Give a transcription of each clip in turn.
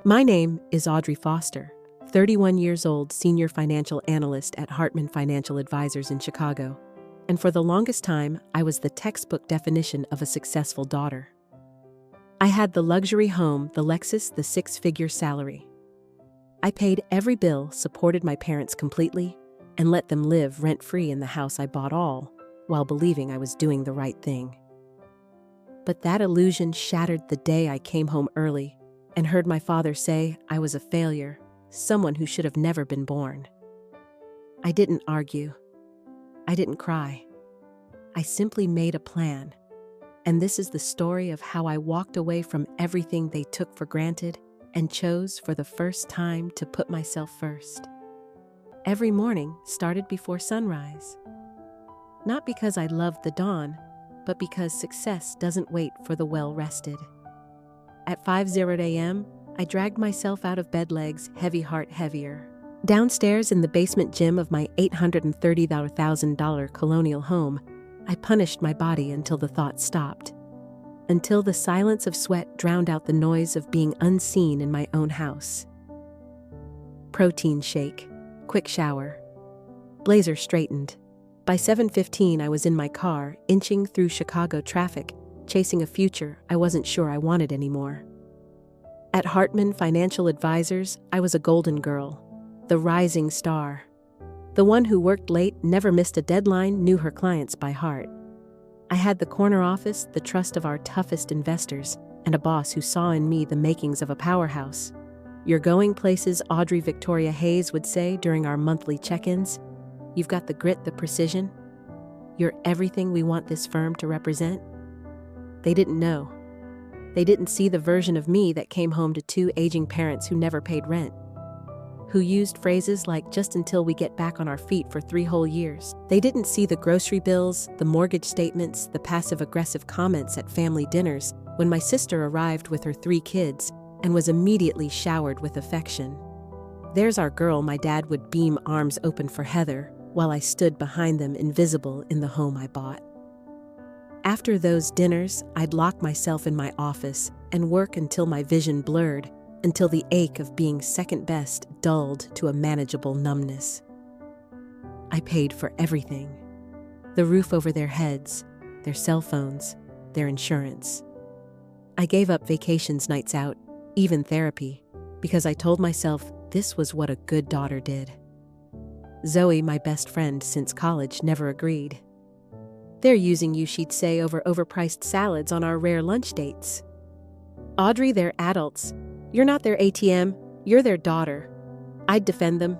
My name is Audrey Foster, 31 years old, senior financial analyst at Hartman Financial Advisors in Chicago. And for the longest time, I was the textbook definition of a successful daughter. I had the luxury home, the Lexus, the six-figure salary. I paid every bill, supported my parents completely, and let them live rent-free in the house I bought, all while believing I was doing the right thing. But that illusion shattered the day I came home early and heard my father say I was a failure, someone who should have never been born. I didn't argue. I didn't cry. I simply made a plan. And this is the story of how I walked away from everything they took for granted and chose for the first time to put myself first. Every morning started before sunrise. Not because I loved the dawn, but because success doesn't wait for the well-rested. At 5:00 a.m., I dragged myself out of bed, legs heavy, heart heavier. Downstairs in the basement gym of my $830,000 colonial home, I punished my body until the thought stopped. Until the silence of sweat drowned out the noise of being unseen in my own house. Protein shake, quick shower. Blazer straightened. By 7:15, I was in my car, inching through Chicago traffic, chasing a future I wasn't sure I wanted anymore. At Hartman Financial Advisors, I was a golden girl, the rising star. The one who worked late, never missed a deadline, knew her clients by heart. I had the corner office, the trust of our toughest investors, and a boss who saw in me the makings of a powerhouse. "You're going places," Audrey Victoria Hayes would say during our monthly check-ins. "You've got the grit, the precision. You're everything we want this firm to represent." They didn't know. They didn't see the version of me that came home to two aging parents who never paid rent, who used phrases like "just until we get back on our feet" for 3 whole years. They didn't see the grocery bills, the mortgage statements, the passive-aggressive comments at family dinners when my sister arrived with her 3 kids and was immediately showered with affection. "There's our girl," my dad would beam, arms open for Heather, while I stood behind them, invisible in the home I bought. After those dinners, I'd lock myself in my office and work until my vision blurred, until the ache of being second best dulled to a manageable numbness. I paid for everything. The roof over their heads, their cell phones, their insurance. I gave up vacations, nights out, even therapy, because I told myself this was what a good daughter did. Zoe, my best friend since college, never agreed. "They're using you," she'd say, over overpriced salads on our rare lunch dates. "Audrey, they're adults. You're not their ATM, you're their daughter." I'd defend them.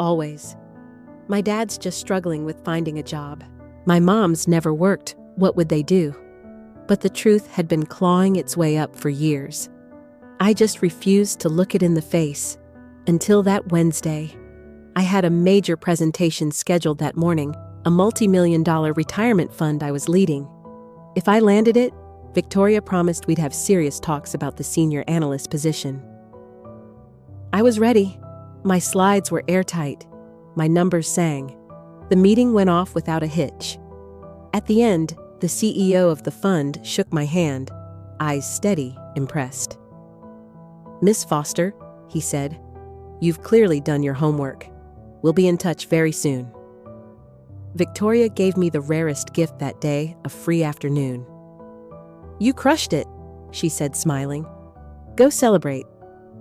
Always. "My dad's just struggling with finding a job. My mom's never worked, what would they do?" But the truth had been clawing its way up for years. I just refused to look it in the face. Until that Wednesday. I had a major presentation scheduled that morning, a multi-million-dollar retirement fund I was leading. If I landed it, Victoria promised we'd have serious talks about the senior analyst position. I was ready. My slides were airtight. My numbers sang. The meeting went off without a hitch. At the end, the CEO of the fund shook my hand, eyes steady, impressed. "Miss Foster," he said, "you've clearly done your homework. We'll be in touch very soon." Victoria gave me the rarest gift that day, a free afternoon. "You crushed it," she said, smiling. "Go celebrate.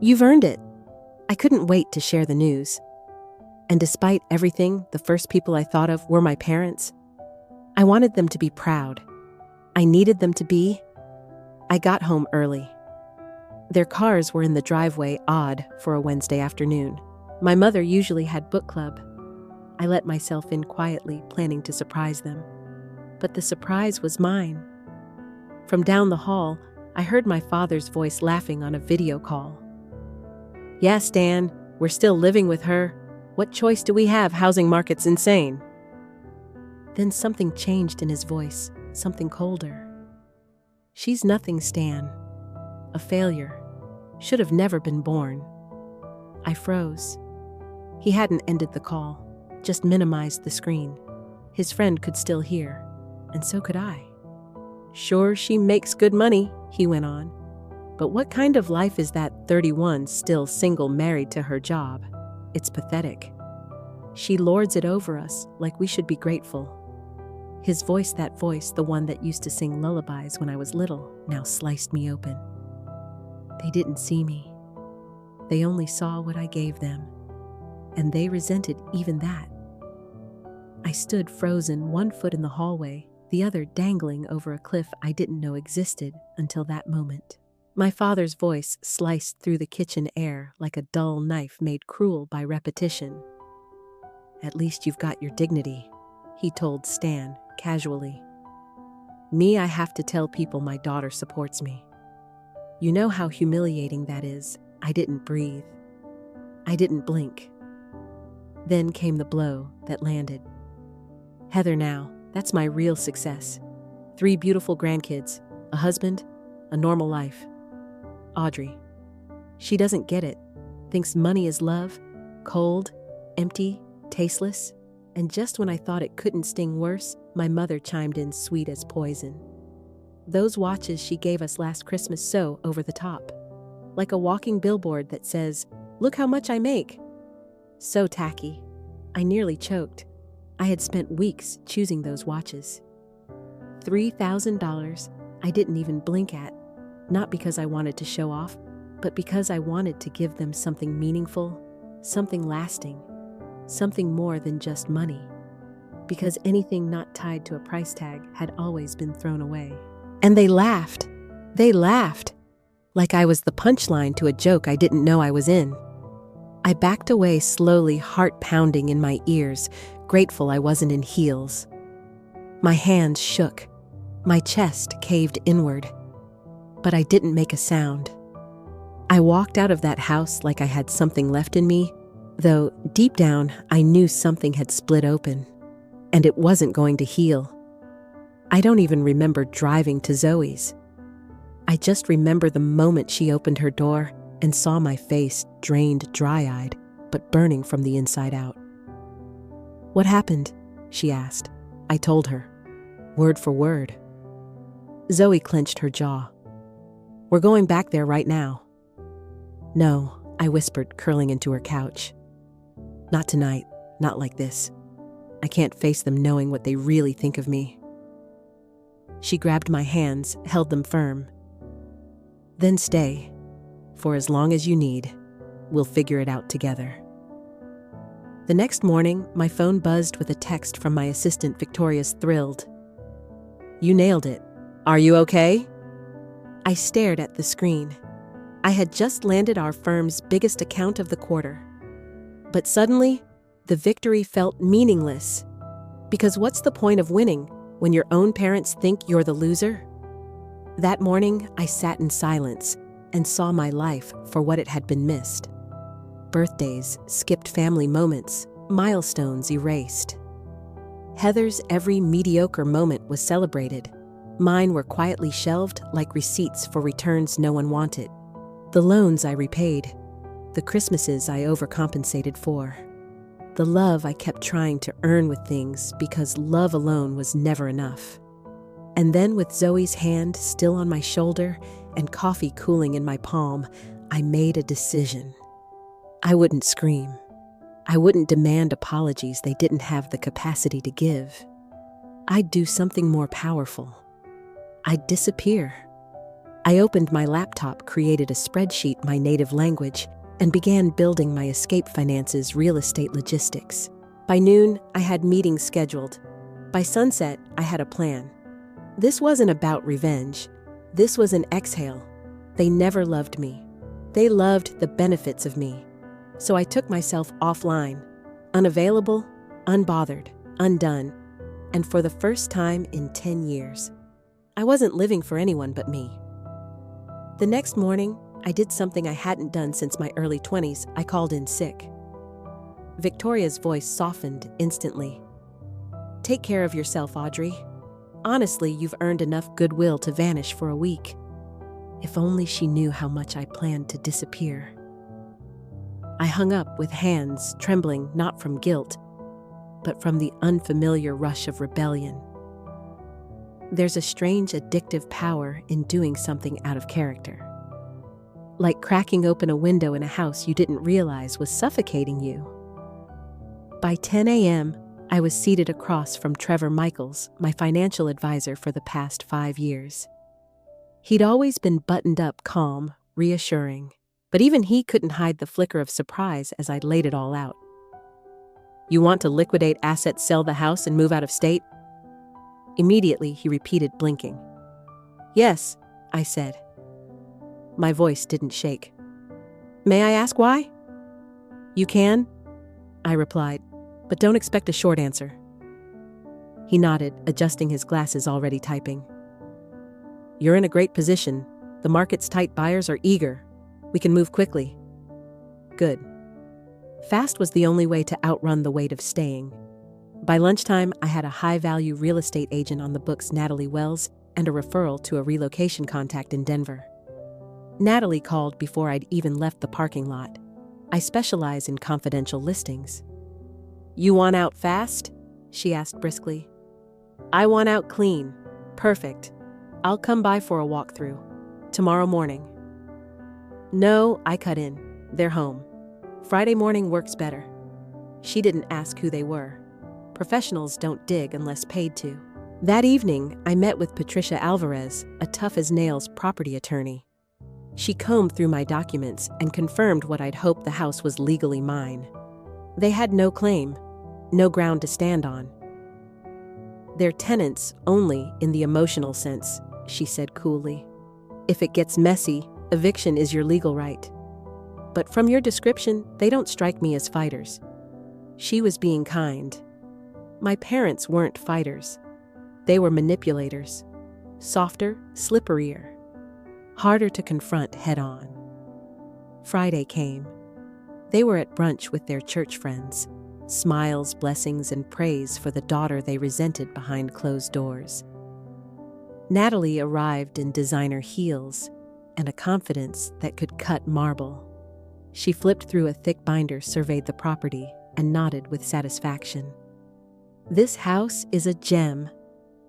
You've earned it." I couldn't wait to share the news. And despite everything, the first people I thought of were my parents. I wanted them to be proud. I needed them to be. I got home early. Their cars were in the driveway, odd for a Wednesday afternoon. My mother usually had book club. I let myself in quietly, planning to surprise them. But the surprise was mine. From down the hall, I heard my father's voice laughing on a video call. "Yes, Dan, we're still living with her. What choice do we have? Housing market's insane." Then something changed in his voice, something colder. "She's nothing, Stan. A failure. Should have never been born." I froze. He hadn't ended the call, just minimized the screen. His friend could still hear, and so could I. "Sure, she makes good money," he went on, But what kind of life is that 31, still single, married to her job? It's pathetic. She lords it over us like we should be grateful. His voice, that voice, the one that used to sing lullabies when I was little, now sliced me open. They didn't see me. They only saw what I gave them. And they resented even that. I stood frozen, one foot in the hallway, the other dangling over a cliff I didn't know existed until that moment. My father's voice sliced through the kitchen air like a dull knife made cruel by repetition. "At least you've got your dignity," he told Stan, casually. Me, I have to tell people my daughter supports me. You know how humiliating that is. I didn't breathe. I didn't blink. Then came the blow that landed. Heather now, that's my real success. 3 beautiful grandkids, a husband, a normal life. Audrey. She doesn't get it. Thinks money is love, cold, empty, tasteless. And just when I thought it couldn't sting worse, my mother chimed in sweet as poison. Those watches she gave us last Christmas, so over the top. Like a walking billboard that says, "Look how much I make." So tacky. I nearly choked. I had spent weeks choosing those watches. $3,000 I didn't even blink at, not because I wanted to show off, but because I wanted to give them something meaningful, something lasting, something more than just money. Because anything not tied to a price tag had always been thrown away. And they laughed. They laughed. Like I was the punchline to a joke I didn't know I was in. I backed away slowly, heart pounding in my ears, grateful I wasn't in heels. My hands shook. My chest caved inward. But I didn't make a sound. I walked out of that house like I had something left in me, though deep down I knew something had split open, and it wasn't going to heal. I don't even remember driving to Zoe's. I just remember the moment she opened her door and saw my face, drained, dry-eyed, but burning from the inside out. "What happened?" she asked. I told her, word for word. Zoe clenched her jaw. "We're going back there right now." "No," I whispered, curling into her couch. "Not tonight, not like this. I can't face them knowing what they really think of me." She grabbed my hands, held them firm. "Then stay. For as long as you need. We'll figure it out together." The next morning, my phone buzzed with a text from my assistant, Victoria's thrilled. "You nailed it. Are you okay?" I stared at the screen. I had just landed our firm's biggest account of the quarter. But suddenly, the victory felt meaningless. Because what's the point of winning when your own parents think you're the loser? That morning, I sat in silence and saw my life for what it had been missed. Birthdays, skipped family moments, milestones erased. Heather's every mediocre moment was celebrated. Mine were quietly shelved like receipts for returns no one wanted. The loans I repaid, the Christmases I overcompensated for, the love I kept trying to earn with things because love alone was never enough. And then with Zoe's hand still on my shoulder and coffee cooling in my palm, I made a decision. I wouldn't scream. I wouldn't demand apologies they didn't have the capacity to give. I'd do something more powerful. I'd disappear. I opened my laptop, created a spreadsheet, my native language, and began building my escape finances, real estate logistics. By noon, I had meetings scheduled. By sunset, I had a plan. This wasn't about revenge. This was an exhale. They never loved me. They loved the benefits of me. So I took myself offline, unavailable, unbothered, undone, and for the first time in 10 years, I wasn't living for anyone but me. The next morning, I did something I hadn't done since my early 20s. I called in sick. Victoria's voice softened instantly. "Take care of yourself, Audrey. Honestly, you've earned enough goodwill to vanish for a week." If only she knew how much I planned to disappear. I hung up with hands trembling, not from guilt, but from the unfamiliar rush of rebellion. There's a strange addictive power in doing something out of character. like cracking open a window in a house you didn't realize was suffocating you. By 10 a.m., I was seated across from Trevor Michaels, my financial advisor for the past 5 years. He'd always been buttoned up, calm, reassuring, but even he couldn't hide the flicker of surprise as I laid it all out. "You want to liquidate assets, sell the house, and move out of state?" Immediately, he repeated, blinking. "Yes," I said. My voice didn't shake. "May I ask why?" "You can," I replied, "but don't expect a short answer." He nodded, adjusting his glasses, already typing. "You're in a great position. The market's tight, buyers are eager. We can move quickly." Good. Fast was the only way to outrun the weight of staying. By lunchtime, I had a high-value real estate agent on the books, Natalie Wells, and a referral to a relocation contact in Denver. Natalie called before I'd even left the parking lot. I specialize in confidential listings. "You want out fast?" she asked briskly. "I want out clean. Perfect. I'll come by for a walkthrough. Tomorrow morning." "No," I cut in. "They're home. Friday morning works better." She didn't ask who they were. Professionals don't dig unless paid to. That evening, I met with Patricia Alvarez, a tough-as-nails property attorney. She combed through my documents and confirmed what I'd hoped: the house was legally mine. They had no claim, no ground to stand on. "They're tenants only in the emotional sense," she said coolly. "If it gets messy, eviction is your legal right. But from your description, they don't strike me as fighters." She was being kind. My parents weren't fighters. They were manipulators. Softer, slipperier. Harder to confront head-on. Friday came. They were at brunch with their church friends. Smiles, blessings, and praise for the daughter they resented behind closed doors. Natalie arrived in designer heels and a confidence that could cut marble. She flipped through a thick binder, surveyed the property, and nodded with satisfaction. "This house is a gem.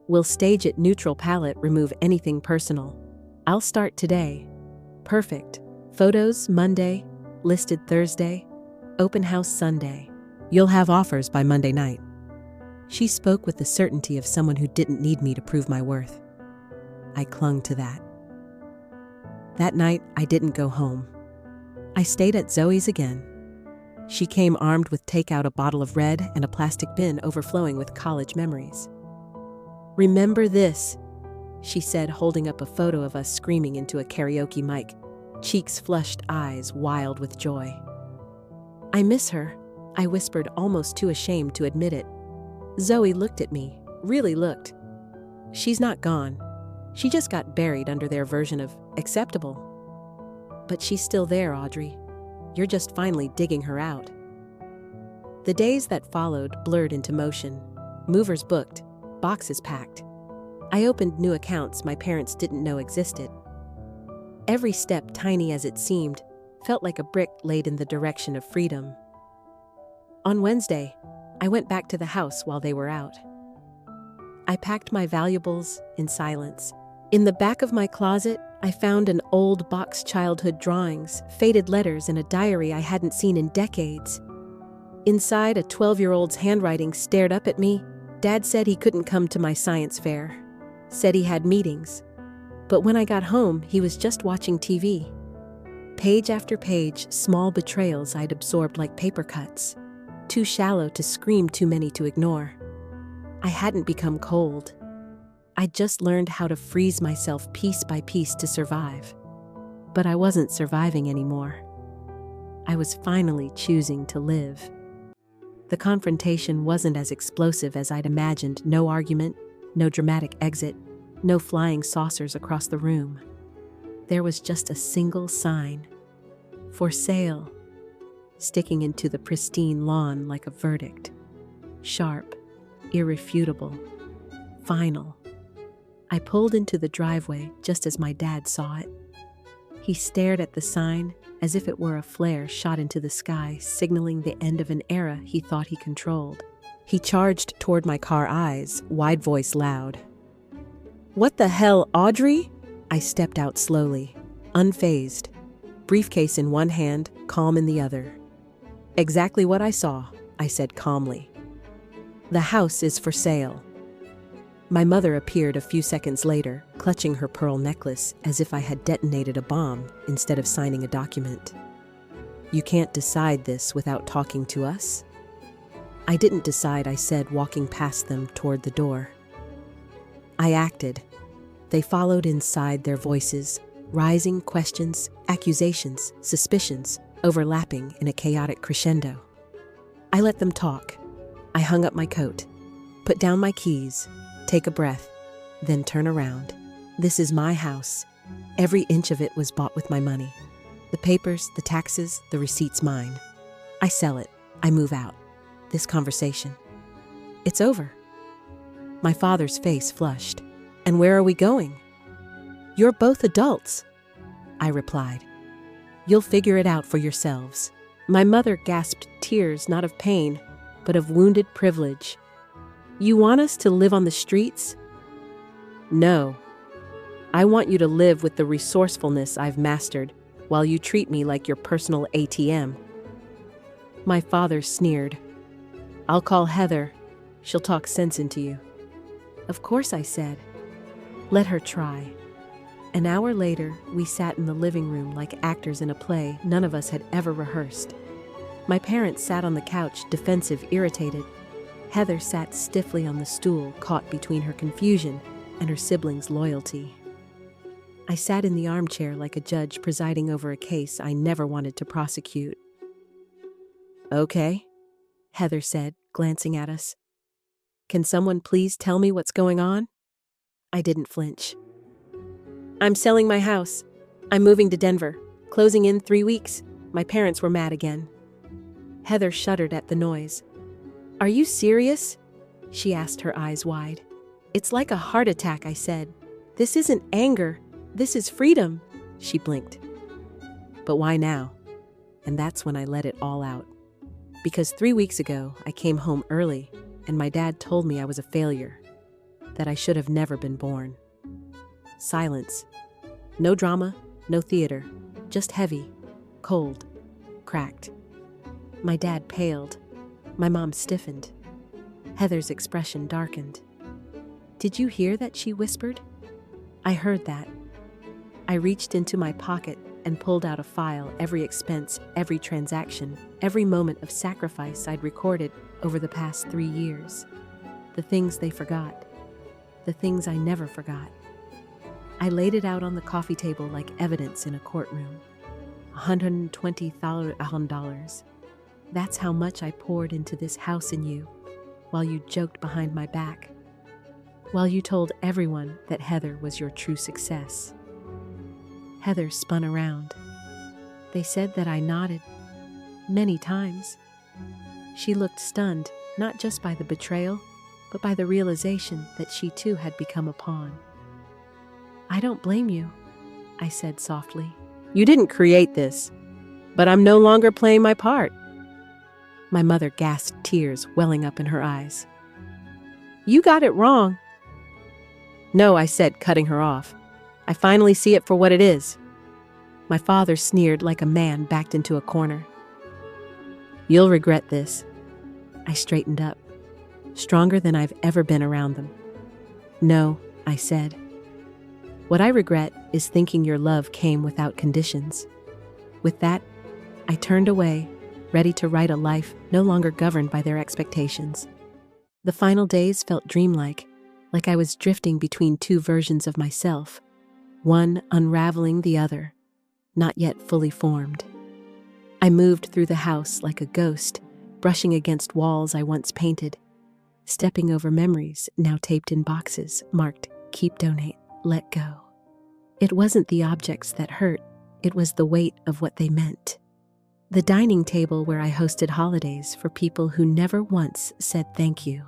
We'll stage it neutral palette, remove anything personal. I'll start today. Perfect. Photos Monday, listed Thursday, open house Sunday. You'll have offers by Monday night." She spoke with the certainty of someone who didn't need me to prove my worth. I clung to that. That night, I didn't go home. I stayed at Zoe's again. She came armed with takeout, a bottle of red, and a plastic bin overflowing with college memories. "Remember this," she said, holding up a photo of us screaming into a karaoke mic, cheeks flushed, eyes wild with joy. "I miss her," I whispered, almost too ashamed to admit it. Zoe looked at me, really looked. "She's not gone. She just got buried under their version of acceptable. But she's still there, Audrey. You're just finally digging her out." The days that followed blurred into motion. Movers booked, boxes packed. I opened new accounts my parents didn't know existed. Every step, tiny as it seemed, felt like a brick laid in the direction of freedom. On Wednesday, I went back to the house while they were out. I packed my valuables in silence. In the back of my closet, I found an old box, childhood drawings, faded letters, and a diary I hadn't seen in decades. Inside, a 12-year-old's handwriting stared up at me. Dad said he couldn't come to my science fair. Said he had meetings. But when I got home, he was just watching TV. Page after page, small betrayals I'd absorbed like paper cuts. Too shallow to scream, too many to ignore. I hadn't become cold. I'd just learned how to freeze myself piece by piece to survive. But I wasn't surviving anymore. I was finally choosing to live. The confrontation wasn't as explosive as I'd imagined. No argument, no dramatic exit, no flying saucers across the room. There was just a single sign. "For sale," sticking into the pristine lawn like a verdict. Sharp, irrefutable, final. I pulled into the driveway just as my dad saw it. He stared at the sign as if it were a flare shot into the sky, signaling the end of an era he thought he controlled. He charged toward my car, eyes, wide voice loud. "What the hell, Audrey?" I stepped out slowly, unfazed. briefcase in one hand, calm in the other. "Exactly what I saw," I said calmly. "The house is for sale." My mother appeared a few seconds later, clutching her pearl necklace as if I had detonated a bomb instead of signing a document. "You can't decide this without talking to us?" "I didn't decide," I said, walking past them toward the door. I acted. They followed inside, their voices, rising, questions, accusations, suspicions, overlapping in a chaotic crescendo. I let them talk. I hung up my coat, put down my keys, take a breath, then turn around. This is my house. Every inch of it was bought with my money. The papers, the taxes, the receipts mine. I sell it. I move out. This conversation, it's over. My father's face flushed. "And where are we going?" "You're both adults," I replied. "You'll figure it out for yourselves." My mother gasped, tears not of pain, but of wounded privilege. "You want us to live on the streets?" "No. I want you to live with the resourcefulness I've mastered while you treat me like your personal ATM. My father sneered. "I'll call Heather. She'll talk sense into you." "Of course," I said. "Let her try." An hour later, we sat in the living room like actors in a play none of us had ever rehearsed. My parents sat on the couch, defensive, irritated. Heather sat stiffly on the stool, caught between her confusion and her siblings' loyalty. I sat in the armchair like a judge presiding over a case I never wanted to prosecute. "Okay," Heather said, glancing at us. "Can someone please tell me what's going on?" I didn't flinch. "I'm selling my house. I'm moving to Denver, closing in 3 weeks. My parents were mad again." Heather shuddered at the noise. "Are you serious?" she asked, her eyes wide. "It's like a heart attack," I said. "This isn't anger. This is freedom." She blinked. "But why now?" And that's when I let it all out. Because 3 weeks ago, I came home early, and my dad told me I was a failure, that I should have never been born. Silence. No drama, no theater, just heavy, cold, cracked. My dad paled. My mom stiffened. Heather's expression darkened. "Did you hear that?" she whispered. I heard that. I reached into my pocket and pulled out a file, every expense, every transaction, every moment of sacrifice I'd recorded over the past 3 years. The things they forgot. The things I never forgot. I laid it out on the coffee table like evidence in a courtroom. $120,000. That's how much I poured into this house and you, while you joked behind my back. While you told everyone that Heather was your true success. Heather spun around. They said that I nodded. Many times. She looked stunned, not just by the betrayal, but by the realization that she too had become a pawn. "I don't blame you," I said softly. "You didn't create this, but I'm no longer playing my part." My mother gasped, tears welling up in her eyes. "You got it wrong." "No," I said, cutting her off. "I finally see it for what it is." My father sneered like a man backed into a corner. "You'll regret this." I straightened up, stronger than I've ever been around them. "No," I said. "What I regret is thinking your love came without conditions." With that, I turned away, ready to write a life no longer governed by their expectations. The final days felt dreamlike, like I was drifting between 2 versions of myself, one unraveling the other, not yet fully formed. I moved through the house like a ghost, brushing against walls I once painted, stepping over memories now taped in boxes marked "Keep, Donate, Let Go." It wasn't the objects that hurt, it was the weight of what they meant. The dining table where I hosted holidays for people who never once said thank you.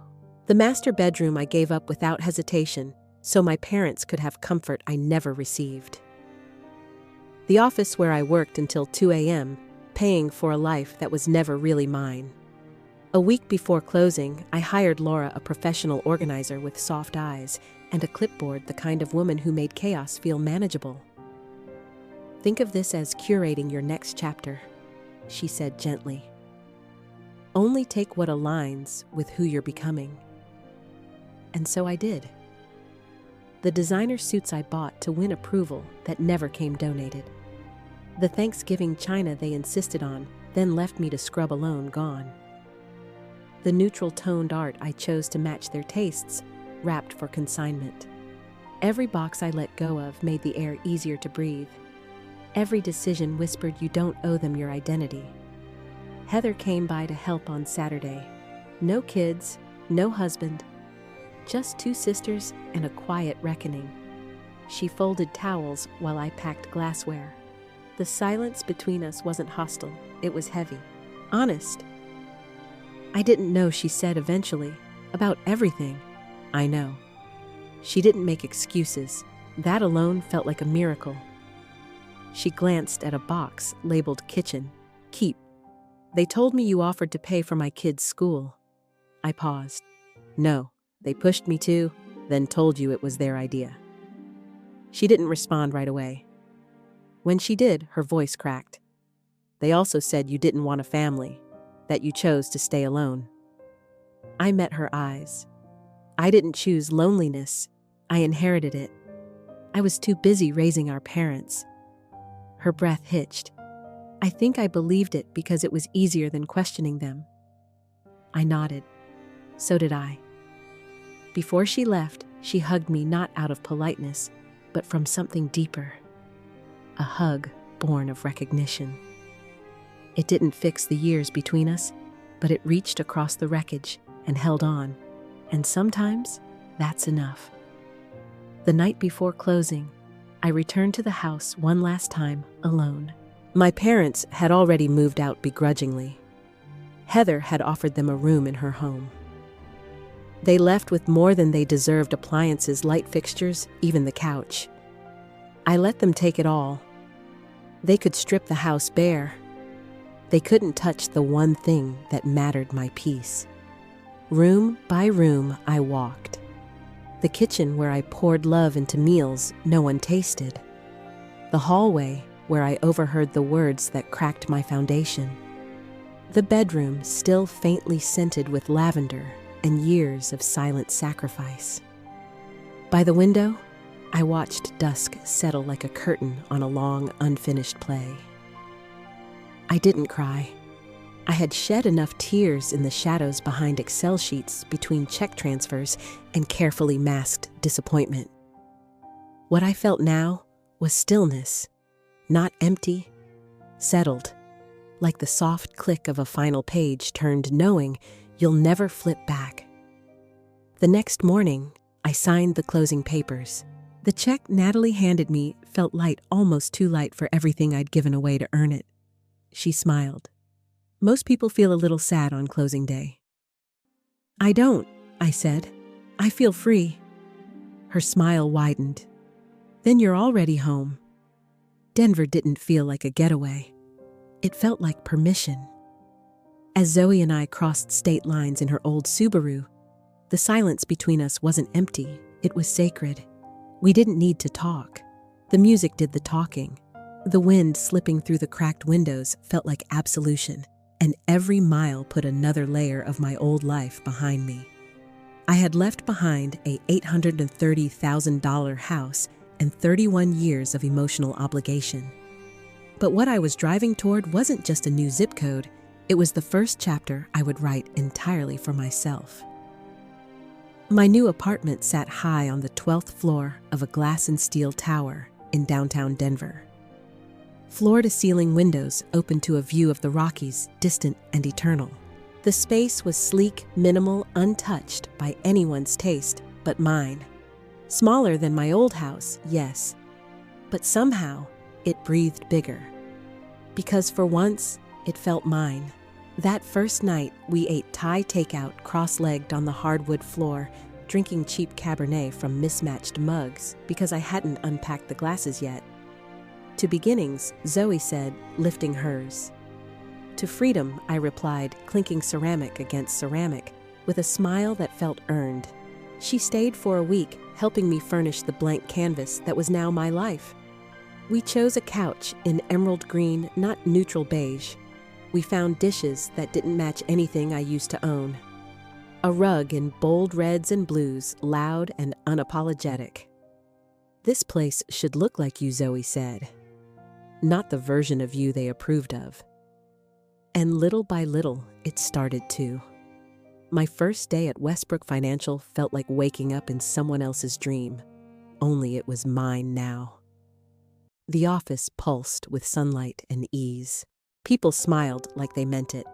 The master bedroom I gave up without hesitation, so my parents could have comfort I never received. The office where I worked until 2 a.m., paying for a life that was never really mine. A week before closing, I hired Laura, a professional organizer with soft eyes and a clipboard, the kind of woman who made chaos feel manageable. Think of this as curating your next chapter, she said gently. Only take what aligns with who you're becoming. And so I did. The designer suits I bought to win approval that never came donated. The Thanksgiving china they insisted on then left me to scrub alone gone. The neutral toned art I chose to match their tastes wrapped for consignment. Every box I let go of made the air easier to breathe. Every decision whispered you don't owe them your identity. Heather came by to help on Saturday. No kids, no husband, just two sisters and a quiet reckoning. She folded towels while I packed glassware. The silence between us wasn't hostile, it was heavy, honest. I didn't know, she said eventually, about everything. I know. She didn't make excuses. That alone felt like a miracle. She glanced at a box labeled kitchen. Keep. They told me you offered to pay for my kids' school. I paused. No, they pushed me to, then told you it was their idea. She didn't respond right away. When she did, her voice cracked. They also said you didn't want a family, that you chose to stay alone. I met her eyes. I didn't choose loneliness. I inherited it. I was too busy raising our parents. Her breath hitched. I think I believed it because it was easier than questioning them. I nodded. So did I. Before she left, she hugged me not out of politeness, but from something deeper. A hug born of recognition. It didn't fix the years between us, but it reached across the wreckage and held on. And sometimes, that's enough. The night before closing, I returned to the house one last time, alone. My parents had already moved out begrudgingly. Heather had offered them a room in her home. They left with more than they deserved: appliances, light fixtures, even the couch. I let them take it all. They could strip the house bare. They couldn't touch the one thing that mattered: my peace. Room by room, I walked. The kitchen where I poured love into meals no one tasted. The hallway where I overheard the words that cracked my foundation. The bedroom still faintly scented with lavender and years of silent sacrifice. By the window, I watched dusk settle like a curtain on a long, unfinished play. I didn't cry. I had shed enough tears in the shadows behind Excel sheets between check transfers and carefully masked disappointment. What I felt now was stillness, not empty, settled, like the soft click of a final page turned, knowing you'll never flip back. The next morning, I signed the closing papers. The check Natalie handed me felt light, almost too light for everything I'd given away to earn it. She smiled. Most people feel a little sad on closing day. I don't, I said. I feel free. Her smile widened. Then you're already home. Denver didn't feel like a getaway. It felt like permission. As Zoe and I crossed state lines in her old Subaru, the silence between us wasn't empty, it was sacred. We didn't need to talk. The music did the talking. The wind slipping through the cracked windows felt like absolution, and every mile put another layer of my old life behind me. I had left behind a $830,000 house and 31 years of emotional obligation. But what I was driving toward wasn't just a new zip code, it was the first chapter I would write entirely for myself. My new apartment sat high on the 12th floor of a glass and steel tower in downtown Denver. Floor-to-ceiling windows opened to a view of the Rockies, distant and eternal. The space was sleek, minimal, untouched by anyone's taste but mine. Smaller than my old house, yes, but somehow it breathed bigger. Because for once, it felt mine. That first night, we ate Thai takeout cross-legged on the hardwood floor, drinking cheap Cabernet from mismatched mugs because I hadn't unpacked the glasses yet. To beginnings, Zoe said, lifting hers. To freedom, I replied, clinking ceramic against ceramic, with a smile that felt earned. She stayed for a week, helping me furnish the blank canvas that was now my life. We chose a couch in emerald green, not neutral beige. We found dishes that didn't match anything I used to own. A rug in bold reds and blues, loud and unapologetic. "This place should look like you," Zoe said. Not the version of you they approved of. And little by little, it started to. My first day at Westbrook Financial felt like waking up in someone else's dream, only it was mine now. The office pulsed with sunlight and ease. People smiled like they meant it.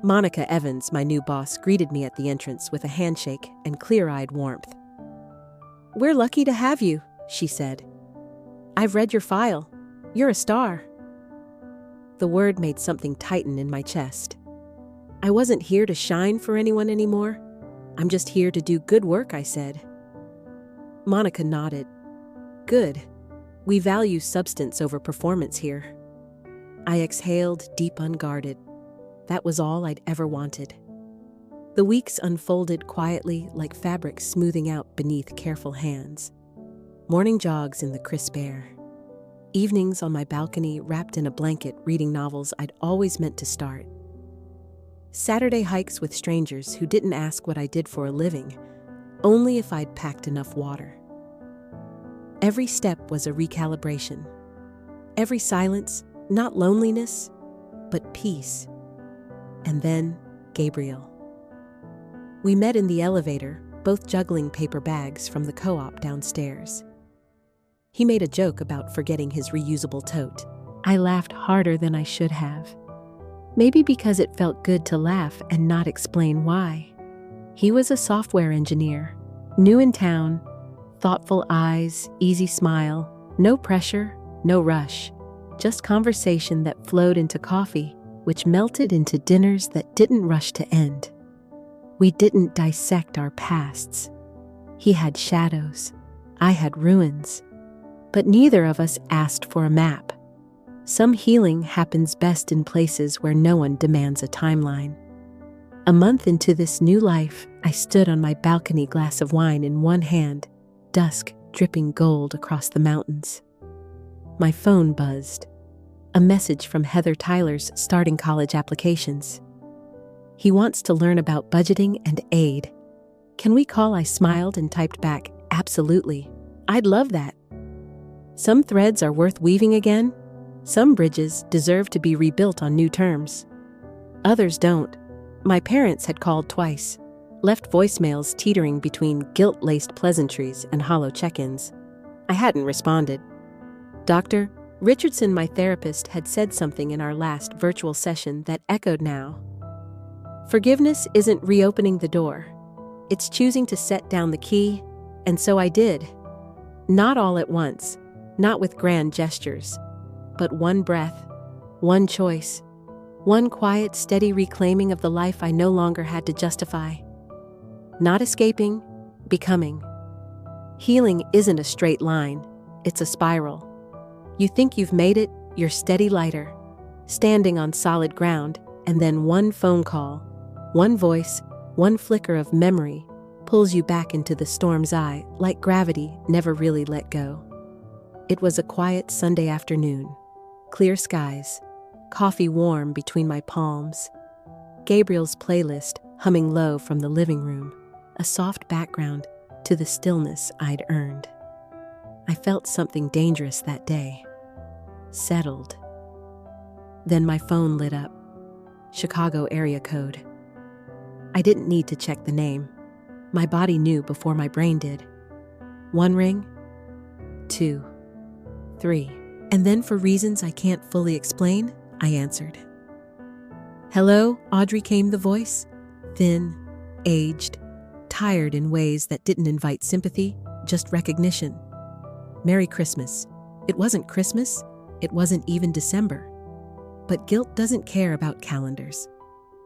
Monica Evans, my new boss, greeted me at the entrance with a handshake and clear-eyed warmth. "We're lucky to have you," she said. "I've read your file. You're a star." The word made something tighten in my chest. I wasn't here to shine for anyone anymore. "I'm just here to do good work," I said. Monica nodded. "Good. We value substance over performance here." I exhaled, deep, unguarded. That was all I'd ever wanted. The weeks unfolded quietly, like fabric smoothing out beneath careful hands. Morning jogs in the crisp air. Evenings on my balcony wrapped in a blanket reading novels I'd always meant to start. Saturday hikes with strangers who didn't ask what I did for a living, only if I'd packed enough water. Every step was a recalibration. Every silence, not loneliness, but peace. And then, Gabriel. We met in the elevator, both juggling paper bags from the co-op downstairs. He made a joke about forgetting his reusable tote. I laughed harder than I should have. Maybe because it felt good to laugh and not explain why. He was a software engineer, new in town, thoughtful eyes, easy smile, no pressure, no rush, just conversation that flowed into coffee, which melted into dinners that didn't rush to end. We didn't dissect our pasts. He had shadows, I had ruins, but neither of us asked for a map. Some healing happens best in places where no one demands a timeline. A month into this new life, I stood on my balcony, glass of wine in one hand, dusk dripping gold across the mountains. My phone buzzed. A message from Heather Tyler's starting college applications. He wants to learn about budgeting and aid. Can we call? I smiled and typed back, "Absolutely. I'd love that." Some threads are worth weaving again. Some bridges deserve to be rebuilt on new terms. Others don't. My parents had called twice, left voicemails teetering between guilt-laced pleasantries and hollow check-ins. I hadn't responded. Dr. Richardson, my therapist, had said something in our last virtual session that echoed now. Forgiveness isn't reopening the door. It's choosing to set down the key, and so I did. Not all at once, not with grand gestures, but one breath, one choice, one quiet, steady reclaiming of the life I no longer had to justify. Not escaping, becoming. Healing isn't a straight line, it's a spiral. You think you've made it, you're steady lighter, standing on solid ground, and then one phone call, one voice, one flicker of memory pulls you back into the storm's eye like gravity never really let go. It was a quiet Sunday afternoon. Clear skies, coffee warm between my palms, Gabriel's playlist humming low from the living room, a soft background to the stillness I'd earned. I felt something dangerous that day. Settled. Then my phone lit up. Chicago area code. I didn't need to check the name. My body knew before my brain did. One ring, 2, 3. And then, for reasons I can't fully explain, I answered. "Hello, Audrey," came the voice. Thin, aged, tired in ways that didn't invite sympathy, just recognition. "Merry Christmas." It wasn't Christmas. It wasn't even December. But guilt doesn't care about calendars.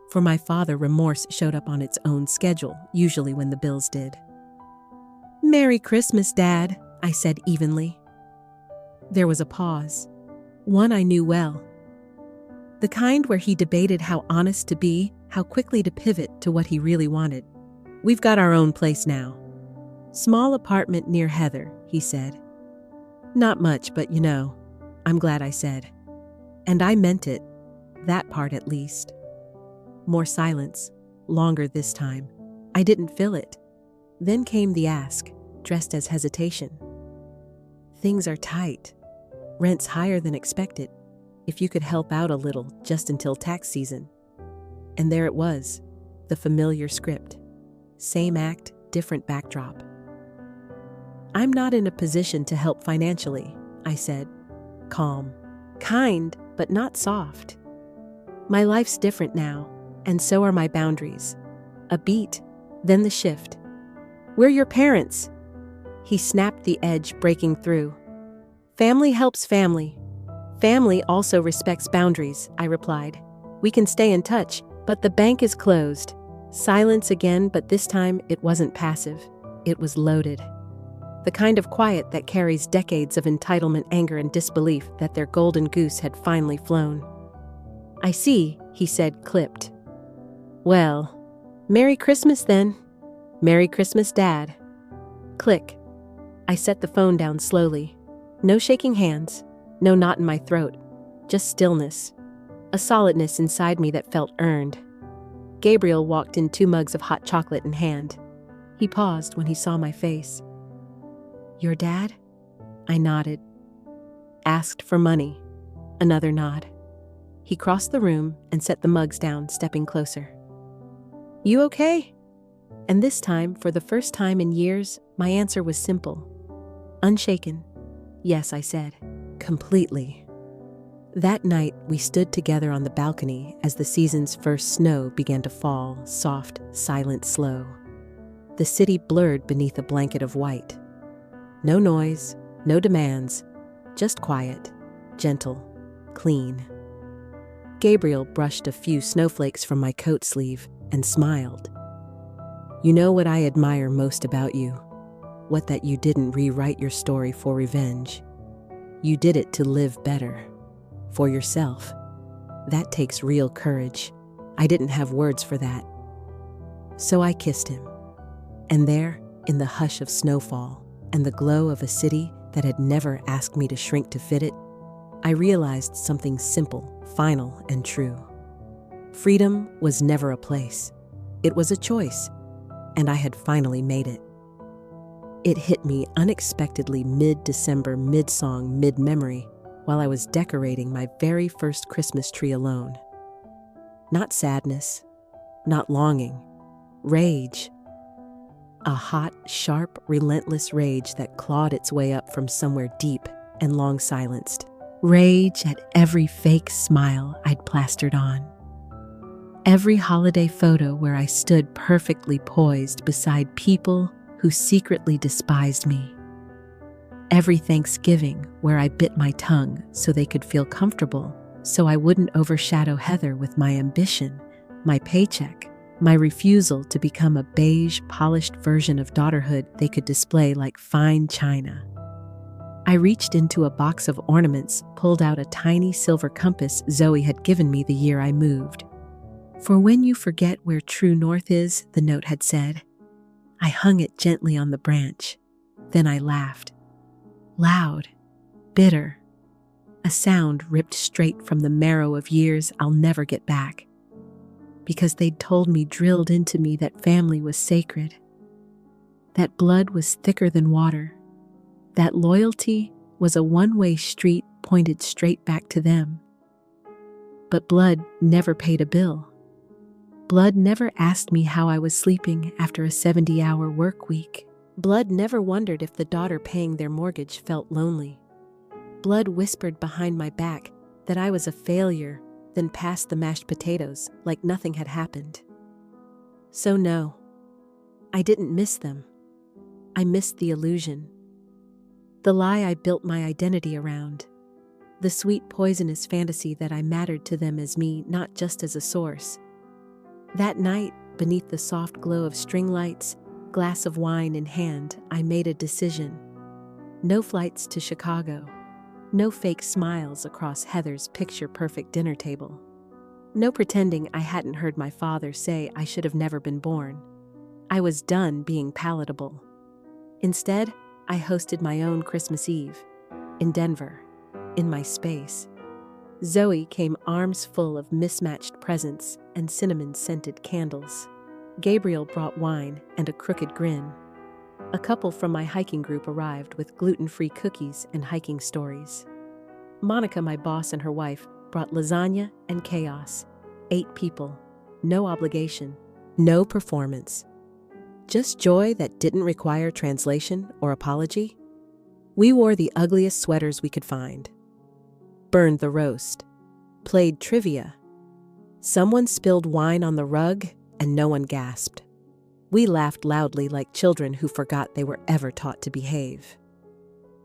For my father, remorse showed up on its own schedule, usually when the bills did. "Merry Christmas, Dad," I said evenly. There was a pause, one I knew well. The kind where he debated how honest to be, how quickly to pivot to what he really wanted. "We've got our own place now. Small apartment near Heather," he said. Not much, but I'm glad I said. And I meant it, that part at least. More silence, longer this time. I didn't feel it. Then came the ask, dressed as hesitation. Things are tight. Rent's higher than expected. If you could help out a little just until tax season. And there it was, the familiar script. Same act, different backdrop. I'm not in a position to help financially, I said, calm. Kind, but not soft. My life's different now, and so are my boundaries. A beat, then the shift. We're your parents. He snapped the edge, breaking through. Family helps family. Family also respects boundaries, I replied. We can stay in touch, but the bank is closed. Silence again, but this time it wasn't passive. It was loaded. The kind of quiet that carries decades of entitlement, anger, and disbelief that their golden goose had finally flown. I see, he said, clipped. Well, Merry Christmas then. Merry Christmas, Dad. Click. I set the phone down slowly. No shaking hands, no knot in my throat, just stillness. A solidness inside me that felt earned. Gabriel walked in, 2 mugs of hot chocolate in hand. He paused when he saw my face. Your dad? I nodded. Asked for money. Another nod. He crossed the room and set the mugs down, stepping closer. You okay? And this time, for the first time in years, my answer was simple. Unshaken. Yes, I said. Completely. That night, we stood together on the balcony as the season's first snow began to fall, soft, silent, slow. The city blurred beneath a blanket of white. No noise, no demands, just quiet, gentle, clean. Gabriel brushed a few snowflakes from my coat sleeve and smiled. You know what I admire most about you? What that you didn't rewrite your story for revenge. You did it to live better. For yourself. That takes real courage. I didn't have words for that. So I kissed him. And there, in the hush of snowfall and the glow of a city that had never asked me to shrink to fit it, I realized something simple, final, and true. Freedom was never a place. It was a choice, and I had finally made it. It hit me unexpectedly mid-December, mid-song, mid-memory, while I was decorating my very first Christmas tree alone. Not sadness, not longing, rage. A hot, sharp, relentless rage that clawed its way up from somewhere deep and long silenced. Rage at every fake smile I'd plastered on. Every holiday photo where I stood perfectly poised beside people who secretly despised me. Every Thanksgiving where I bit my tongue so they could feel comfortable, so I wouldn't overshadow Heather with my ambition, my paycheck, my refusal to become a beige, polished version of daughterhood they could display like fine china. I reached into a box of ornaments, pulled out a tiny silver compass Zoe had given me the year I moved. For when you forget where true north is, the note had said. I hung it gently on the branch. Then I laughed. Loud, bitter, a sound ripped straight from the marrow of years I'll never get back. Because they'd told me, drilled into me, that family was sacred. That blood was thicker than water. That loyalty was a one-way street pointed straight back to them. But blood never paid a bill. Blood never asked me how I was sleeping after a 70-hour work week. Blood never wondered if the daughter paying their mortgage felt lonely. Blood whispered behind my back that I was a failure, then passed the mashed potatoes like nothing had happened. So no, I didn't miss them. I missed the illusion. The lie I built my identity around. The sweet, poisonous fantasy that I mattered to them as me, not just as a source. That night, beneath the soft glow of string lights, glass of wine in hand, I made a decision. No flights to Chicago. No fake smiles across Heather's picture-perfect dinner table. No pretending I hadn't heard my father say I should have never been born. I was done being palatable. Instead, I hosted my own Christmas Eve. in Denver, in my space. Zoe came arms full of mismatched presents and cinnamon-scented candles. Gabriel brought wine and a crooked grin. A couple from my hiking group arrived with gluten-free cookies and hiking stories. Monica, my boss, and her wife brought lasagna and chaos. 8 people, no obligation, no performance. Just joy that didn't require translation or apology. We wore the ugliest sweaters we could find. Burned the roast. Played trivia. Someone spilled wine on the rug and no one gasped. We laughed loudly like children who forgot they were ever taught to behave.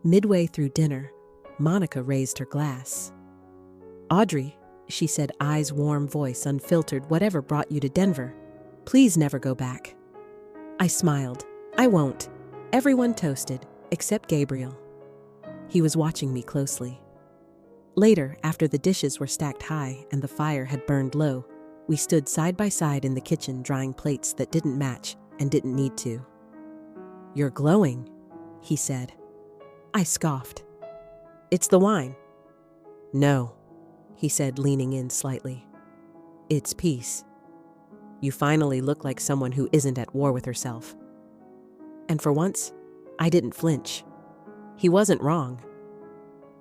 Midway through dinner, Monica raised her glass. "Audrey," she said, eyes warm, voice unfiltered, "whatever brought you to Denver, please never go back." I smiled. "I won't." Everyone toasted, except Gabriel. He was watching me closely. Later, after the dishes were stacked high and the fire had burned low, we stood side by side in the kitchen drying plates that didn't match and didn't need to. "You're glowing," he said. I scoffed. "It's the wine." "No," he said, leaning in slightly. "It's peace. You finally look like someone who isn't at war with herself." And for once, I didn't flinch. He wasn't wrong.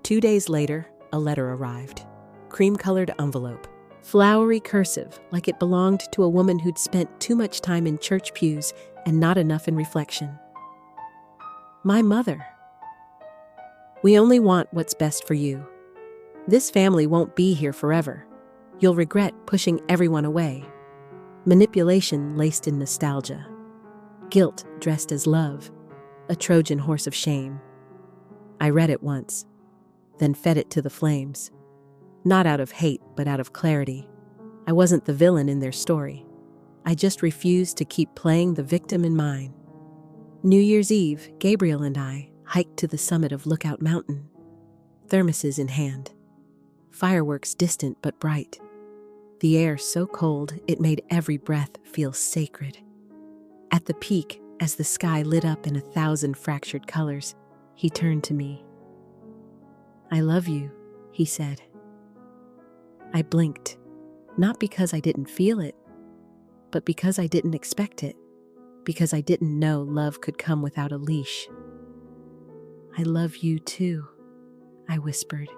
2 days later, a letter arrived. Cream-colored envelope. Flowery cursive, like it belonged to a woman who'd spent too much time in church pews and not enough in reflection. My mother. "We only want what's best for you. This family won't be here forever. You'll regret pushing everyone away." Manipulation laced in nostalgia. Guilt dressed as love. A Trojan horse of shame. I read it once, then fed it to the flames. Not out of hate, but out of clarity. I wasn't the villain in their story. I just refused to keep playing the victim in mine. New Year's Eve, Gabriel and I hiked to the summit of Lookout Mountain, thermoses in hand. Fireworks distant but bright. The air so cold it made every breath feel sacred. At the peak, as the sky lit up in 1,000 fractured colors, he turned to me. "I love you," he said. I blinked, not because I didn't feel it, but because I didn't expect it, because I didn't know love could come without a leash. "I love you too," I whispered,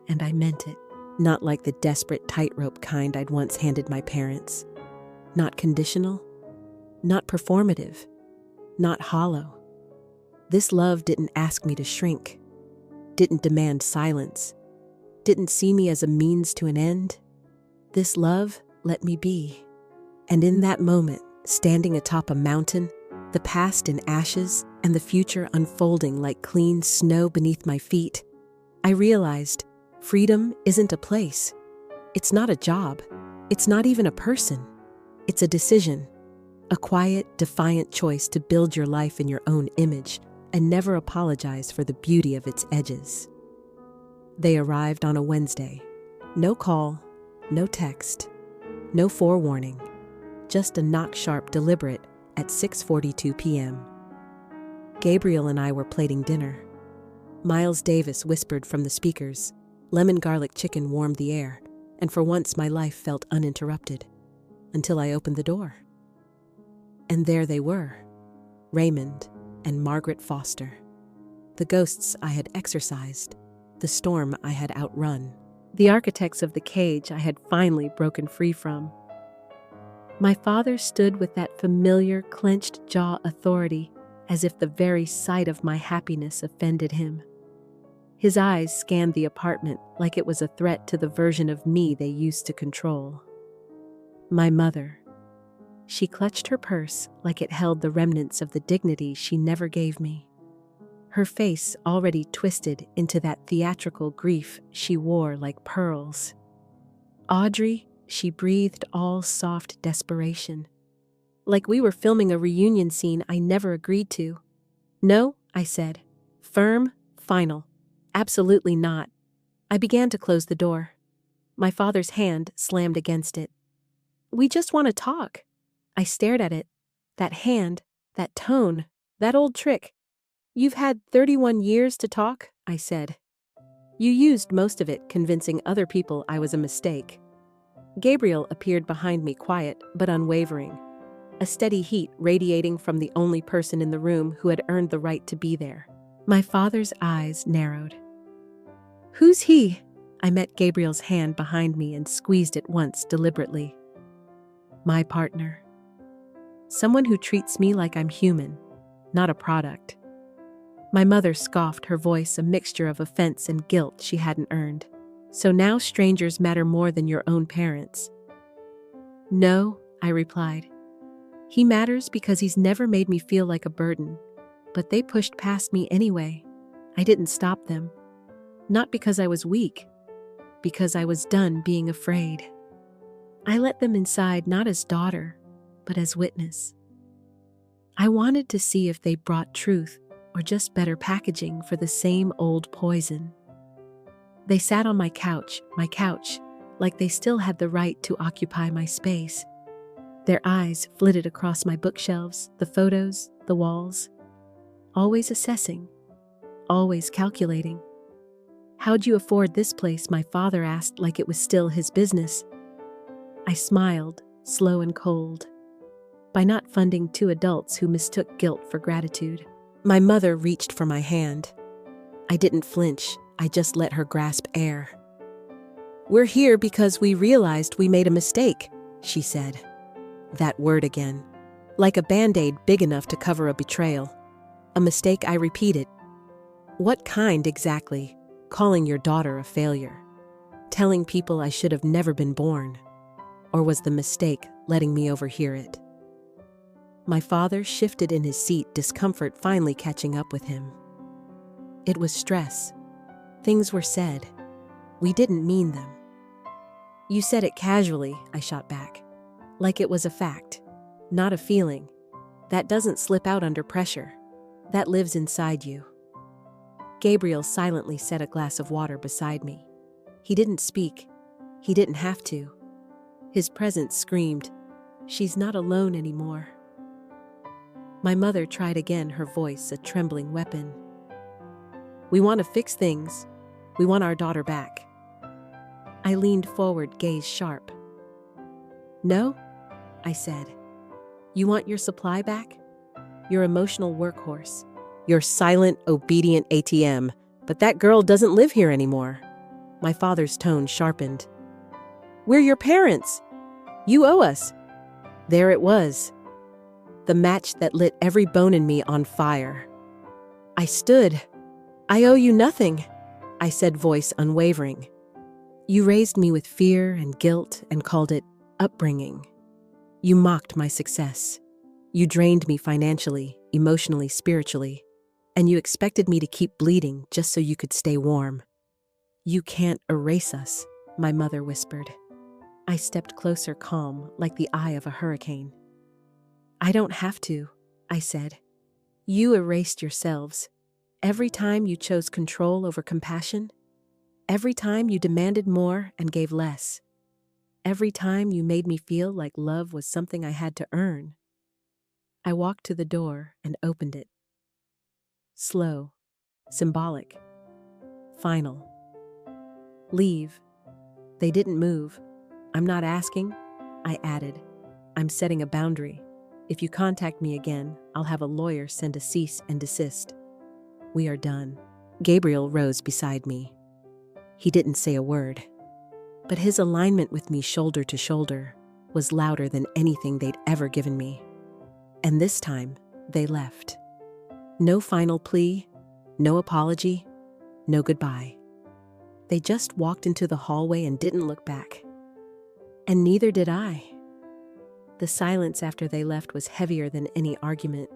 and I meant it. Not like the desperate tightrope kind I'd once handed my parents. Not conditional, not performative, not hollow. This love didn't ask me to shrink, didn't demand silence, didn't see me as a means to an end. This love let me be. And in that moment, standing atop a mountain, the past in ashes and the future unfolding like clean snow beneath my feet, I realized freedom isn't a place. It's not a job. It's not even a person. It's a decision. A quiet, defiant choice to build your life in your own image and never apologize for the beauty of its edges. They arrived on a Wednesday. No call, no text, no forewarning. Just a knock-sharp deliberate at 6:42 p.m. Gabriel and I were plating dinner. Miles Davis whispered from the speakers. Lemon garlic chicken warmed the air, and for once my life felt uninterrupted, until I opened the door. And there they were, Raymond and Margaret Foster. The ghosts I had exorcised, the storm I had outrun, the architects of the cage I had finally broken free from. My father stood with that familiar clenched jaw authority, as if the very sight of my happiness offended him. His eyes scanned the apartment like it was a threat to the version of me they used to control. My mother. She clutched her purse like it held the remnants of the dignity she never gave me. Her face already twisted into that theatrical grief she wore like pearls. "Audrey," she breathed, all soft desperation. Like we were filming a reunion scene I never agreed to. "No," I said. Firm, final. "Absolutely not." I began to close the door. My father's hand slammed against it. "We just want to talk." I stared at it. That hand, that tone, that old trick. "You've had 31 years to talk," I said. You used most of it convincing other people I was a mistake. Gabriel appeared behind me, quiet but unwavering, a steady heat radiating from the only person in the room who had earned the right to be there. My father's eyes narrowed. "Who's he?" I met Gabriel's hand behind me and squeezed it once deliberately. "My partner. Someone who treats me like I'm human, not a product." My mother scoffed, her voice a mixture of offense and guilt she hadn't earned. "So now strangers matter more than your own parents?" "No," I replied. "He matters because he's never made me feel like a burden, but they pushed past me anyway. I didn't stop them. Not because I was weak, because I was done being afraid. I let them inside not as daughter, but as witness. I wanted to see if they brought truth or just better packaging for the same old poison. They sat on my couch, like they still had the right to occupy my space. Their eyes flitted across my bookshelves, the photos, the walls. Always assessing, always calculating. "How'd you afford this place?" my father asked, like it was still his business. I smiled, slow and cold. "By not funding two adults who mistook guilt for gratitude." My mother reached for my hand. I didn't flinch, I just let her grasp air. "We're here because we realized we made a mistake," she said. That word again. Like a band-aid big enough to cover a betrayal. "A mistake," I repeated. "What kind exactly? Calling your daughter a failure? Telling people I should have never been born? Or was the mistake letting me overhear it?" My father shifted in his seat, discomfort finally catching up with him. "It was stress. Things were said. We didn't mean them." "You said it casually," I shot back. "Like it was a fact, not a feeling. That doesn't slip out under pressure. That lives inside you." Gabriel silently set a glass of water beside me. He didn't speak. He didn't have to. His presence screamed, "She's not alone anymore." My mother tried again, her voice a trembling weapon. "We want to fix things. We want our daughter back." I leaned forward, gaze sharp. "No," I said. "You want your supply back? Your emotional workhorse. Your silent, obedient ATM. But that girl doesn't live here anymore." My father's tone sharpened. "We're your parents. You owe us." There it was. The match that lit every bone in me on fire. I stood. "I owe you nothing," I said, voice unwavering. "You raised me with fear and guilt and called it upbringing. You mocked my success. You drained me financially, emotionally, spiritually. And you expected me to keep bleeding just so you could stay warm. You can't erase us," my mother whispered. I stepped closer, calm, like the eye of a hurricane. "I don't have to," I said. "You erased yourselves. Every time you chose control over compassion. Every time you demanded more and gave less. Every time you made me feel like love was something I had to earn." I walked to the door and opened it. Slow, symbolic, final. "Leave." They didn't move. "I'm not asking," I added. "I'm setting a boundary. If you contact me again, I'll have a lawyer send a cease and desist. We are done." Gabriel rose beside me. He didn't say a word, but his alignment with me shoulder to shoulder was louder than anything they'd ever given me. And this time, they left. No final plea, no apology, no goodbye. They just walked into the hallway and didn't look back. And neither did I. The silence after they left was heavier than any argument.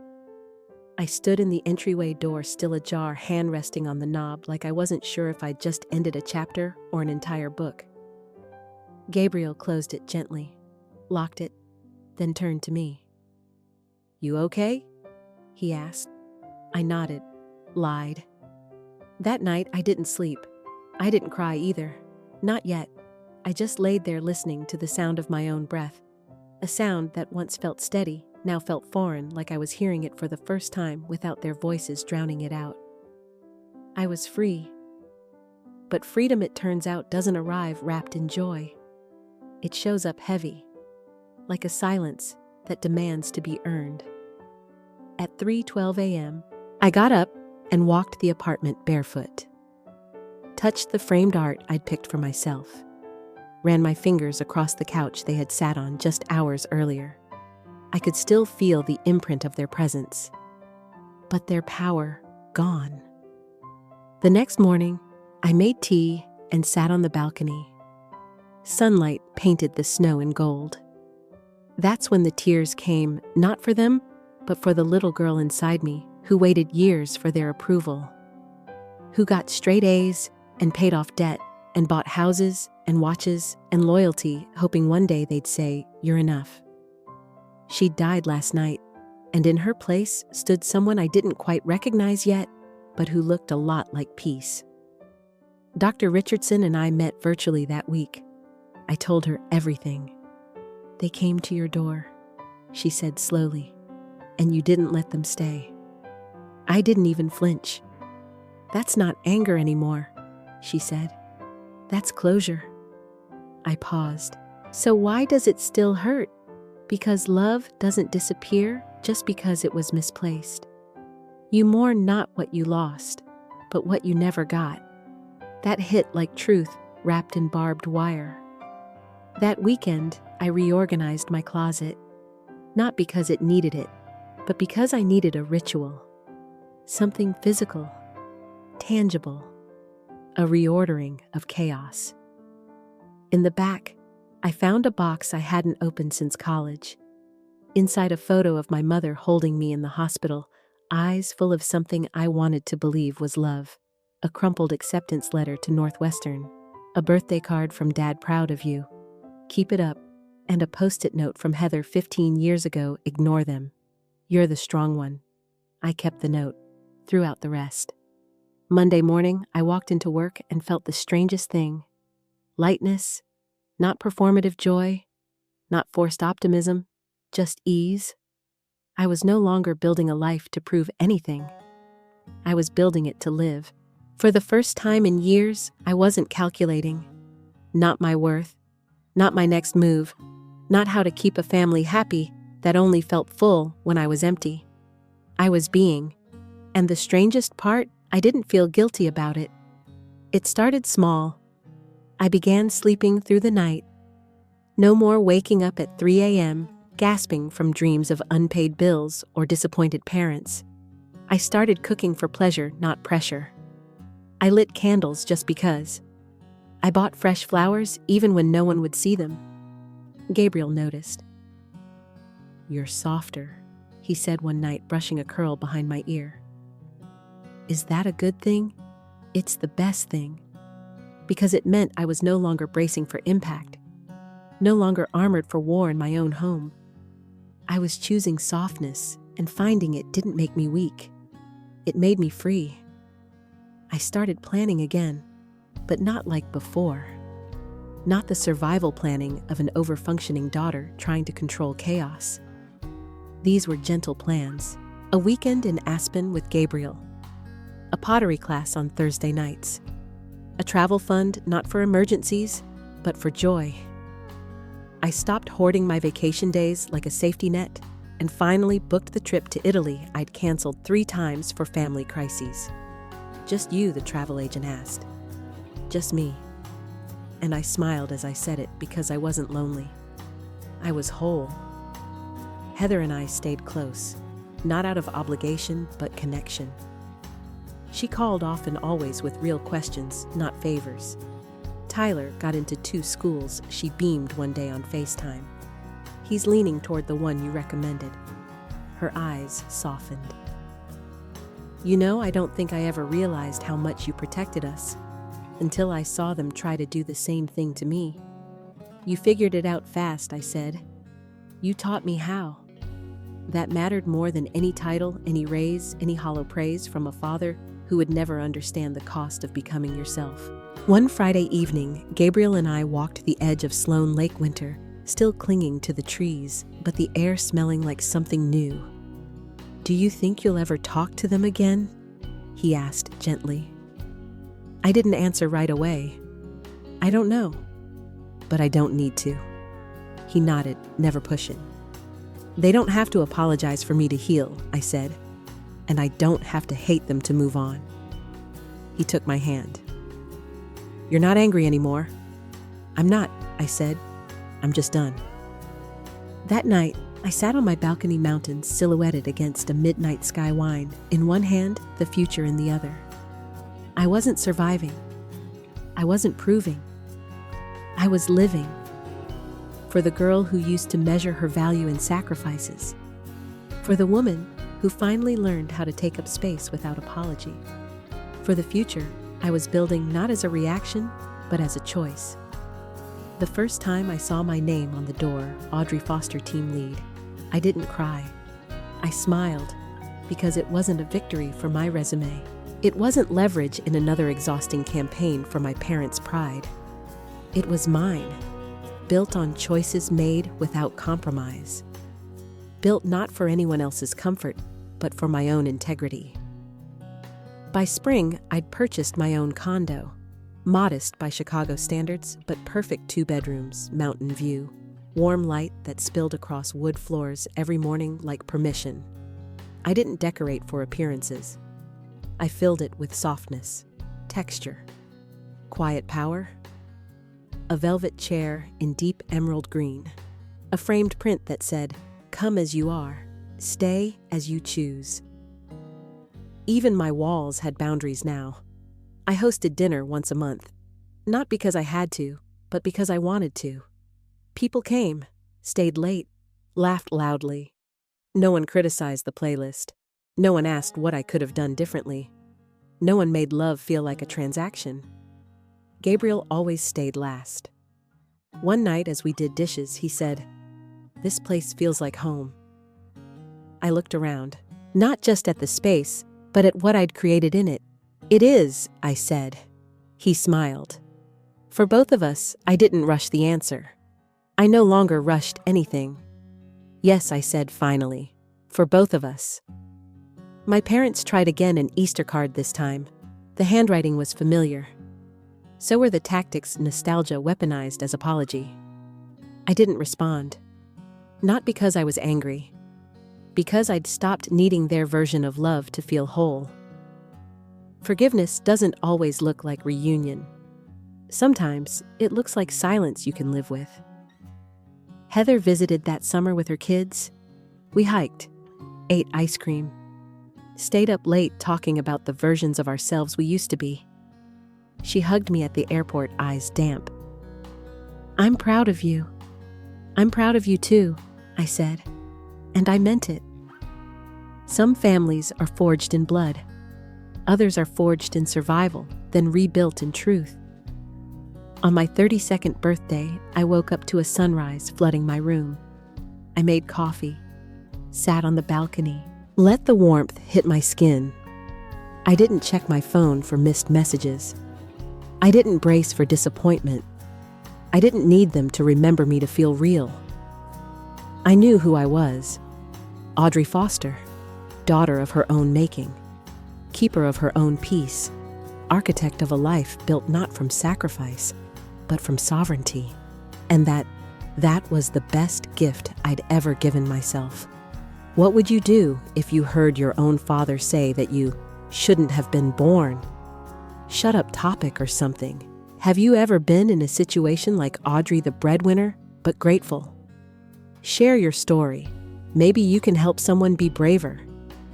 I stood in the entryway door, still ajar, hand resting on the knob, like I wasn't sure if I'd just ended a chapter or an entire book. Gabriel closed it gently, locked it, then turned to me. "You okay?" he asked. I nodded, lied. That night, I didn't sleep. I didn't cry either. Not yet. I just laid there listening to the sound of my own breath. A sound that once felt steady, now felt foreign, like I was hearing it for the first time without their voices drowning it out. I was free. But freedom, it turns out, doesn't arrive wrapped in joy. It shows up heavy, like a silence that demands to be earned. At 3:12 a.m., I got up and walked the apartment barefoot. Touched the framed art I'd picked for myself. Ran my fingers across the couch they had sat on just hours earlier. I could still feel the imprint of their presence, but their power gone. The next morning, I made tea and sat on the balcony. Sunlight painted the snow in gold. That's when the tears came, not for them, but for the little girl inside me who waited years for their approval, who got straight A's and paid off debt and bought houses and watches and loyalty, hoping one day they'd say, "You're enough." She died last night, and in her place stood someone I didn't quite recognize yet, but who looked a lot like peace. Dr. Richardson and I met virtually that week. I told her everything. "They came to your door," she said slowly, "and you didn't let them stay." I didn't even flinch. "That's not anger anymore," she said. "That's closure." I paused. "So why does it still hurt?" "Because love doesn't disappear just because it was misplaced. You mourn not what you lost, but what you never got." That hit like truth wrapped in barbed wire. That weekend, I reorganized my closet, not because it needed it, but because I needed a ritual. Something physical, tangible, a reordering of chaos. In the back, I found a box I hadn't opened since college. Inside, a photo of my mother holding me in the hospital, eyes full of something I wanted to believe was love. A crumpled acceptance letter to Northwestern, a birthday card from Dad, "Proud of you. Keep it up," and a post-it note from Heather 15 years ago, "Ignore them. You're the strong one." I kept the note, threw out the rest. Monday morning, I walked into work and felt the strangest thing. Lightness, not performative joy, not forced optimism, just ease. I was no longer building a life to prove anything. I was building it to live. For the first time in years, I wasn't calculating. Not my worth, not my next move, not how to keep a family happy that only felt full when I was empty. I was being. And the strangest part, I didn't feel guilty about it. It started small. I began sleeping through the night. No more waking up at 3 a.m., gasping from dreams of unpaid bills or disappointed parents. I started cooking for pleasure, not pressure. I lit candles just because. I bought fresh flowers even when no one would see them. Gabriel noticed. "You're softer," he said one night, brushing a curl behind my ear. Is that a good thing? It's the best thing. Because it meant I was no longer bracing for impact, no longer armored for war in my own home. I was choosing softness, and finding it didn't make me weak. It made me free. I started planning again, but not like before. Not the survival planning of an over-functioning daughter trying to control chaos. These were gentle plans. A weekend in Aspen with Gabriel. A pottery class on Thursday nights. A travel fund not for emergencies, but for joy. I stopped hoarding my vacation days like a safety net and finally booked the trip to Italy I'd canceled 3 times for family crises. "Just you?" the travel agent asked. "Just me." And I smiled as I said it because I wasn't lonely. I was whole. Heather and I stayed close, not out of obligation, but connection. She called often, always with real questions, not favors. Tyler got into 2 schools, she beamed one day on FaceTime. "He's leaning toward the one you recommended." Her eyes softened. "You know, I don't think I ever realized how much you protected us, until I saw them try to do the same thing to me." "You figured it out fast," I said. "You taught me how." That mattered more than any title, any raise, any hollow praise from a father who would never understand the cost of becoming yourself. One Friday evening, Gabriel and I walked the edge of Sloan Lake winter, still clinging to the trees, but the air smelling like something new. "Do you think you'll ever talk to them again?" he asked gently. I didn't answer right away. I don't know, but I don't need to. He nodded, never pushing. They don't have to apologize for me to heal, I said, and I don't have to hate them to move on. He took my hand. You're not angry anymore. I'm not, I said. I'm just done. That night, I sat on my balcony mountain silhouetted against a midnight sky wine, in one hand, the future in the other. I wasn't surviving. I wasn't proving. I was living. For the girl who used to measure her value in sacrifices. For the woman who finally learned how to take up space without apology. For the future, I was building not as a reaction, but as a choice. The first time I saw my name on the door, Audrey Foster Team Lead, I didn't cry. I smiled, because it wasn't a victory for my resume. It wasn't leverage in another exhausting campaign for my parents' pride. It was mine, built on choices made without compromise. Built not for anyone else's comfort, but for my own integrity. By spring, I'd purchased my own condo. Modest by Chicago standards, but perfect 2 bedrooms, mountain view. Warm light that spilled across wood floors every morning like permission. I didn't decorate for appearances. I filled it with softness, texture, quiet power. A velvet chair in deep emerald green. A framed print that said, "Come as you are, stay as you choose." Even my walls had boundaries now. I hosted dinner once a month. Not because I had to, but because I wanted to. People came, stayed late, laughed loudly. No one criticized the playlist. No one asked what I could have done differently. No one made love feel like a transaction. Gabriel always stayed last. One night as we did dishes, he said, "This place feels like home." I looked around, not just at the space, but at what I'd created in it. "It is," I said. He smiled. For both of us, I didn't rush the answer. I no longer rushed anything. "Yes," I said finally. For both of us. My parents tried again an Easter card this time. The handwriting was familiar. So were the tactics nostalgia weaponized as apology. I didn't respond. Not because I was angry. Because I'd stopped needing their version of love to feel whole. Forgiveness doesn't always look like reunion. Sometimes it looks like silence you can live with. Heather visited that summer with her kids. We hiked, ate ice cream, stayed up late talking about the versions of ourselves we used to be. She hugged me at the airport, eyes damp. "I'm proud of you." "I'm proud of you too," I said. And I meant it. Some families are forged in blood. Others are forged in survival, then rebuilt in truth. On my 32nd birthday, I woke up to a sunrise flooding my room. I made coffee, sat on the balcony, let the warmth hit my skin. I didn't check my phone for missed messages. I didn't brace for disappointment. I didn't need them to remember me to feel real. I knew who I was. Audrey Foster, daughter of her own making, keeper of her own peace, architect of a life built not from sacrifice, but from sovereignty. And that was the best gift I'd ever given myself. What would you do if you heard your own father say that you shouldn't have been born? Shut up topic or something. Have you ever been in a situation like Audrey the breadwinner, but grateful? Share your story. Maybe you can help someone be braver.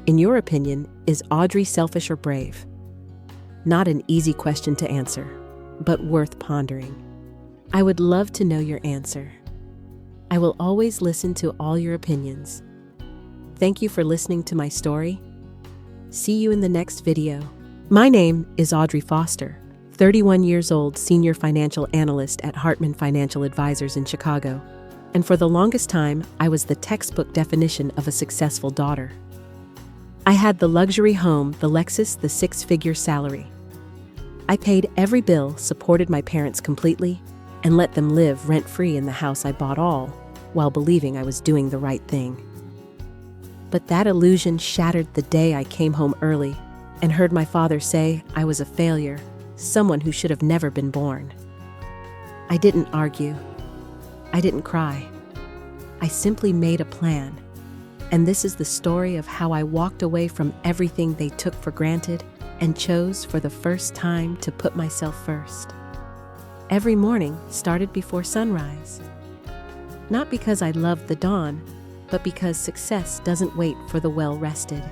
In your opinion, is Audrey selfish or brave? Not an easy question to answer, but worth pondering. I would love to know your answer. I will always listen to all your opinions. Thank you for listening to my story. See you in the next video. My name is Audrey Foster, 31 years old, senior financial analyst at Hartman Financial Advisors in Chicago. And for the longest time, I was the textbook definition of a successful daughter. I had the luxury home, the Lexus, the 6-figure salary. I paid every bill, supported my parents completely, and let them live rent-free in the house I bought, all while believing I was doing the right thing. But that illusion shattered the day I came home early and heard my father say I was a failure, someone who should have never been born. I didn't argue. I didn't cry. I simply made a plan. And this is the story of how I walked away from everything they took for granted and chose for the first time to put myself first. Every morning started before sunrise. Not because I loved the dawn, but because success doesn't wait for the well-rested.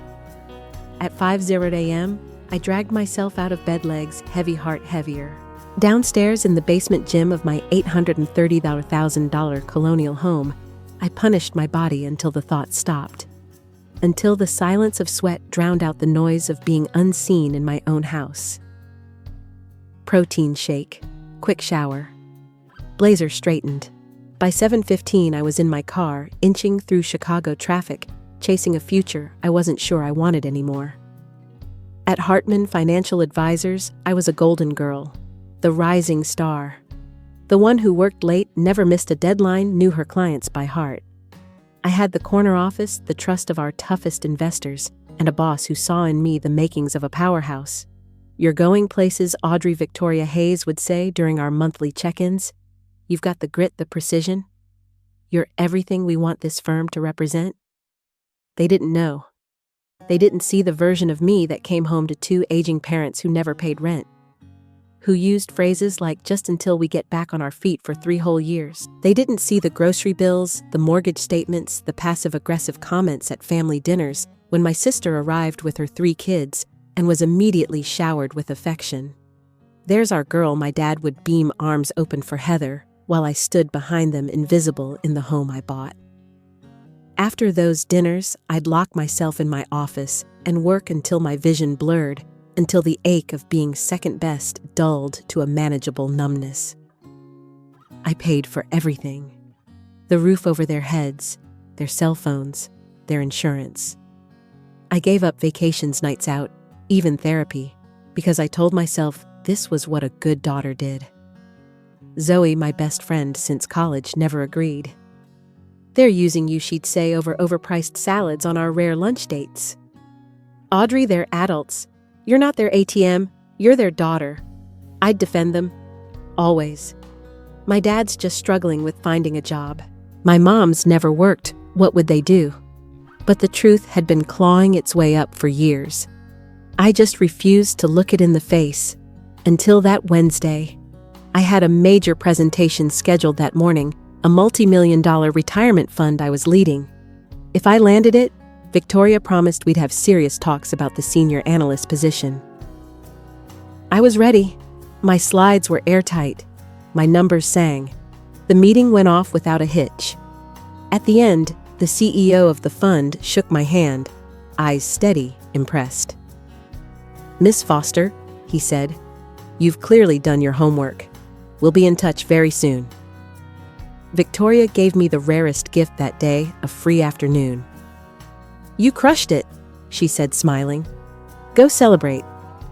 At 5:00 a.m., I dragged myself out of bed, legs heavy, heart heavier. Downstairs in the basement gym of my $830,000 colonial home, I punished my body until the thought stopped. Until the silence of sweat drowned out the noise of being unseen in my own house. Protein shake, quick shower. Blazer straightened. By 7:15 I was in my car, inching through Chicago traffic, chasing a future I wasn't sure I wanted anymore. At Hartman Financial Advisors, I was a golden girl, the rising star. The one who worked late, never missed a deadline, knew her clients by heart. I had the corner office, the trust of our toughest investors, and a boss who saw in me the makings of a powerhouse. "You're going places," Audrey Victoria Hayes would say during our monthly check-ins. "You've got the grit, the precision. You're everything we want this firm to represent." They didn't know. They didn't see the version of me that came home to 2 aging parents who never paid rent, who used phrases like "just until we get back on our feet" for 3 whole years. They didn't see the grocery bills, the mortgage statements, the passive-aggressive comments at family dinners when my sister arrived with her 3 kids and was immediately showered with affection. "There's our girl," my dad would beam, arms open for Heather, while I stood behind them, invisible in the home I bought. After those dinners, I'd lock myself in my office and work until my vision blurred, until the ache of being second best dulled to a manageable numbness. I paid for everything. The roof over their heads, their cell phones, their insurance. I gave up vacations, nights out, even therapy, because I told myself this was what a good daughter did. Zoe, my best friend since college, never agreed. "They're using you," she'd say, over overpriced salads on our rare lunch dates. "Audrey, they're adults. You're not their ATM, you're their daughter." I'd defend them. Always. My dad's just struggling with finding a job. My mom's never worked. What would they do? But the truth had been clawing its way up for years. I just refused to look it in the face. Until that Wednesday. I had a major presentation scheduled that morning, a multi-million-dollar retirement fund I was leading. If I landed it, Victoria promised we'd have serious talks about the senior analyst position. I was ready. My slides were airtight. My numbers sang. The meeting went off without a hitch. At the end, the CEO of the fund shook my hand, eyes steady, impressed. "Miss Foster," he said, "you've clearly done your homework. We'll be in touch very soon." Victoria gave me the rarest gift that day, a free afternoon. "You crushed it," she said, smiling. "Go celebrate.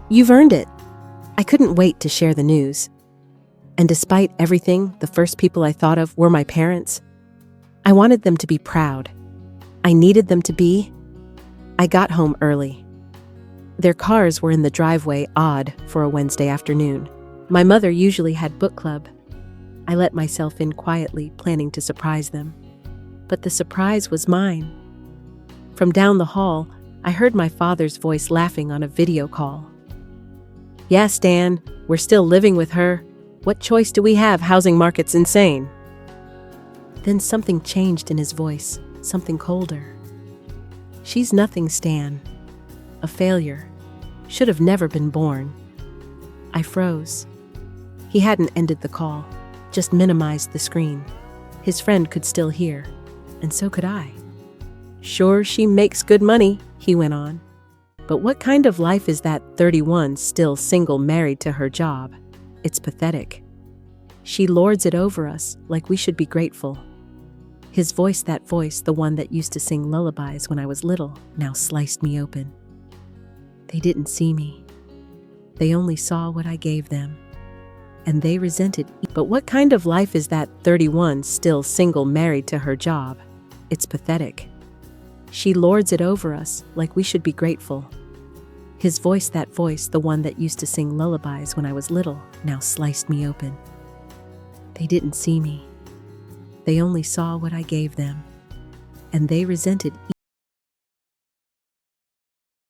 You've earned it." I couldn't wait to share the news. And despite everything, the first people I thought of were my parents. I wanted them to be proud. I needed them to be. I got home early. Their cars were in the driveway, odd for a Wednesday afternoon. My mother usually had book club. I let myself in quietly, planning to surprise them. But the surprise was mine. From down the hall, I heard my father's voice laughing on a video call. "Yes, Dan, we're still living with her. What choice do we have? Housing market's insane." Then something changed in his voice, something colder. "She's nothing, Stan. A failure. Should have never been born." I froze. He hadn't ended the call, just minimized the screen. His friend could still hear, and so could I. "Sure, she makes good money," he went on. "But what kind of life is that? 31, still single, married to her job. It's pathetic. She lords it over us like we should be grateful." His voice, that voice, the one that used to sing lullabies when I was little, now sliced me open. They didn't see me. They only saw what I gave them. And they resented. "But what kind of life is that? 31, still single, married to her job. It's pathetic. She lords it over us like we should be grateful." His voice, that voice, the one that used to sing lullabies when I was little, now sliced me open. They didn't see me. They only saw what I gave them, and they resented